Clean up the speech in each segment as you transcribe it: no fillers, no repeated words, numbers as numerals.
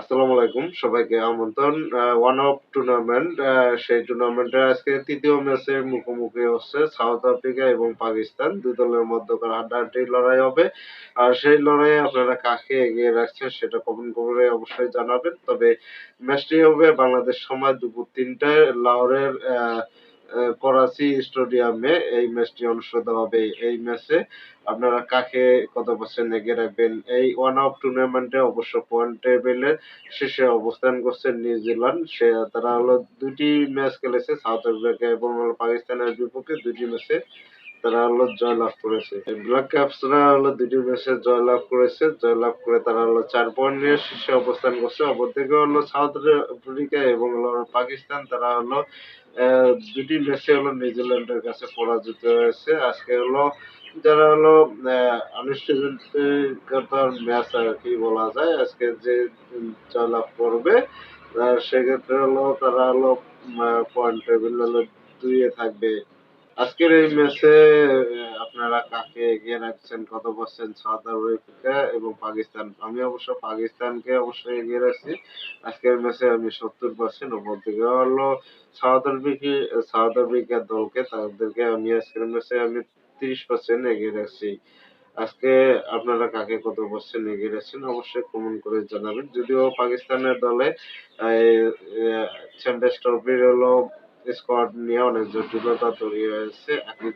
আসসালামু আলাইকুম। সবাইকে আমন্ত্রণ। ওয়ান অফ টুর্নামেন্ট সেই টুর্নামেন্টের আজকে ৩য় ম্যাচের মুখোমুখি হচ্ছে সাউথ আফ্রিকা এবং পাকিস্তান। ২ দলের মধ্যকার হাড্ডাহাড্ডি লড়াই হবে। আর সেই লড়াইয়ে আপনারা কাকে এগিয়ে রাখছেন সেটা কমেন্ট করে অবশ্যই জানাবেন। তবে ম্যাচটি হবে বাংলাদেশ সময় দুপুর ৩ টায় লাহোরের করাচি স্টেডিয়ামে এই ম্যাচটি অনুষ্ঠিত হবে। এই ম্যাচে আপনারা কাকে কত পার্সেন্ট এগিয়ে রাখবেন? এই ওয়ান অফ টুর্নামেন্টে অবশ্য পয়েন্ট টেবিলের শীর্ষে অবস্থান করছে নিউজিল্যান্ড। তারা হলো ২ টি ম্যাচ খেলেছে সাউথ আফ্রিকা এবং পাকিস্তানের বিপক্ষে ২ টি ম্যাচে তারা হলো জয়লাভ করেছে। ব্ল্যাক ক্যাপসরা হলো ২ টি ম্যাচে জয়লাভ করেছে। জয়লাভ করে তারা হলো ৪ পয়েন্ট নিয়ে শীর্ষে অবস্থান করছে। অপরদিকে হলো সাউথ আফ্রিকা এবং হলো পাকিস্তান তারা হলো ২ টি ম্যাচে হলো নিউজিল্যান্ডের কাছে পরাজিত হয়েছে। আজকে হলো যারা হলো আনুষ্ঠানিকতার ম্যাচ আরকি বলা যায়। আজকে যে জয়লাভ করবে সেক্ষেত্রে হলো তারা হলো পয়েন্ট টেবিল হলো ২ এ থাকবে। আজকের এই ম্যাচে আপনারা কাকে এগিয়ে রাখছেন? কত পার্সেন্ট সাউথ আফ্রিকা এবং পাকিস্তান? আমি অবশ্য পাকিস্তানকে অবশ্যই এগিয়ে রাখছি। আজকের ম্যাচে আমি ৭০% অপরদিকে হলো সাউথ আফ্রিকা দলকে তাদেরকে আমি আজকের ম্যাচে আমি ৩০% এগিয়ে রাখছি। আজকে আপনারা কাকে কত পার্সেন্ট এগিয়ে রাখছেন অবশ্যই কমেন্ট করে জানাবেন। যদিও পাকিস্তানের দলে এই চ্যাম্পিয়ন্স ট্রফির হলো স্কোয়াড নিয়ে অনেক জটিলতা তৈরি হয়েছে। আকিব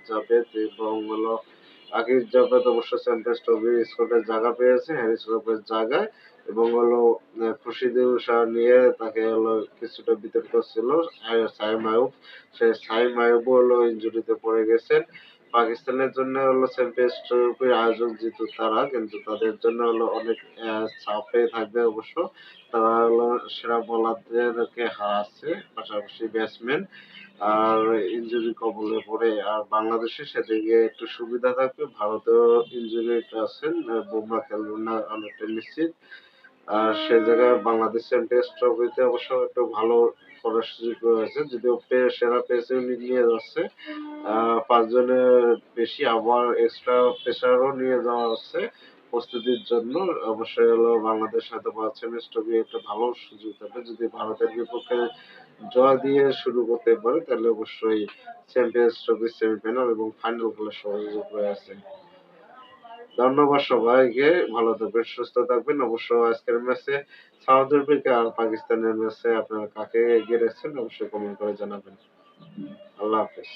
জাভেদ অবশ্য চ্যাম্পিয়ন্স ট্রফির স্কোয়াডে জায়গা পেয়েছে হ্যারিস রাফের জায়গায় এবং হলো খুরশিদুল শাহ নিয়ে তাকে হলো কিছুটা বিতর্ক ছিল। সাইম আইয়ুব সাইম আইয়ুবও হলো ইনজুরিতে পড়ে গেছেন। পাকিস্তানের জন্য হলো চ্যাম্পিয়ন্স ট্রফির আয়োজক যেহেতু তারা কিন্তু তাদের জন্য হলো অনেক চাপে থাকবে অবশ্য। তারা হলো সেরা বোলারদেরকে হারাচ্ছে পাশাপাশি ব্যাটসম্যান আর ইনজুরি কবলে পড়ে আর বাংলাদেশের সেদিকে একটু সুবিধা থাকবে। ভারতেও ইনজুরিড আছেন। বুমরাহ খেলবেন না অনেকটা নিশ্চিত। আর সে জায়গায় বাংলাদেশ চ্যাম্পিয়ন্স ট্রফিতে অবশ্য একটু ভালো করার সুযোগ রয়েছে। যদিও সেরা পেসার নিয়ে যাচ্ছে। ৫ জনের বেশি আবার এক্সট্রা পেসারও নিয়ে যাওয়া হচ্ছে প্রস্তুতির জন্য। অবশ্যই হলো বাংলাদেশ হয়তোবা চ্যাম্পিয়ন্স ট্রফি একটা ভালো সুযোগ পাবে। যদি ভারতের বিপক্ষে জয় দিয়ে শুরু করতে পারে তাহলে অবশ্যই চ্যাম্পিয়ন্স ট্রফির সেমিফাইনাল এবং ফাইনাল খেলার সুযোগ রয়েছে। ধন্যবাদ সবাইকে। ভালো থাকবেন, সুস্থ থাকবেন। অবশ্য আজকের ম্যাচে সাউথ আফ্রিকা আর পাকিস্তানের ম্যাচে আপনারা কাকে এগিয়ে রাখছেন অবশ্যই কমেন্ট করে জানাবেন। আল্লাহ হাফেজ।